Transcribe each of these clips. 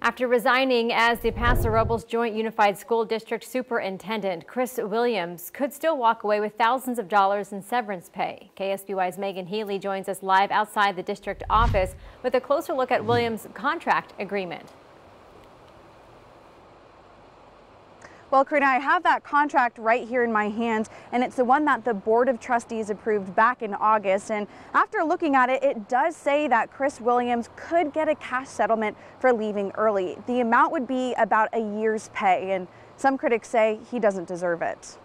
After resigning as the Paso Robles Joint Unified School District Superintendent, Chris Williams could still walk away with thousands of dollars in severance pay. KSBY's Megan Healy joins us live outside the district office with a closer look at Williams' contract agreement. Well, Karina, I have that contract right here in my hands, and it's the one that the Board of Trustees approved back in August. And after looking at it, it does say that Chris Williams could get a cash settlement for leaving early. The amount would be about a year's pay, and some critics say he doesn't deserve it.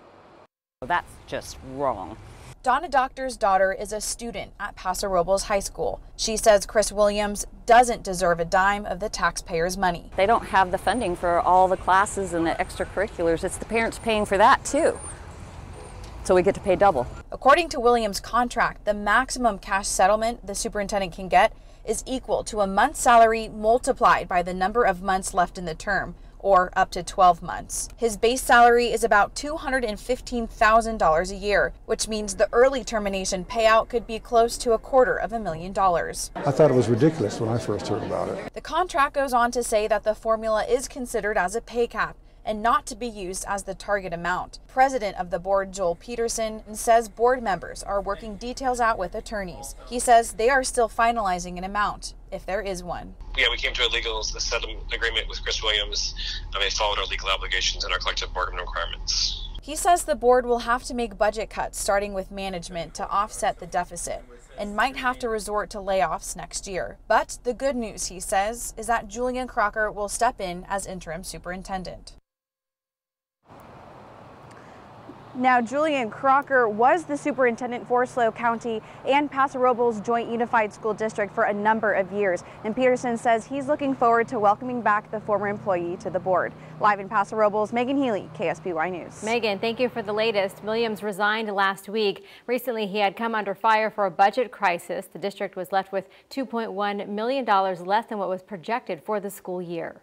That's just wrong. Donna Doctor's daughter is a student at Paso Robles High School. She says Chris Williams doesn't deserve a dime of the taxpayers' money. They don't have the funding for all the classes and the extracurriculars. It's the parents paying for that too. So we get to pay double. According to Williams' contract, the maximum cash settlement the superintendent can get is equal to a month's salary multiplied by the number of months left in the term, or up to 12 months. His base salary is about $215,000 a year, which means the early termination payout could be close to $250,000. I thought it was ridiculous when I first heard about it. The contract goes on to say that the formula is considered as a pay cap and not to be used as the target amount. President of the board, Joel Peterson, says board members are working details out with attorneys. He says they are still finalizing an amount, if there is one. Yeah, we came to a legal settlement agreement with Chris Williams, and they followed our legal obligations and our collective bargaining requirements. He says the board will have to make budget cuts starting with management to offset the deficit and might have to resort to layoffs next year. But the good news, he says, is that Julian Crocker will step in as interim superintendent. Now, Julian Crocker was the superintendent for SLO County and Paso Robles Joint Unified School District for a number of years. And Peterson says he's looking forward to welcoming back the former employee to the board. Live in Paso Robles, Megan Healy, KSBY News. Megan, thank you for the latest. Williams resigned last week. Recently, he had come under fire for a budget crisis. The district was left with $2.1 million less than what was projected for the school year.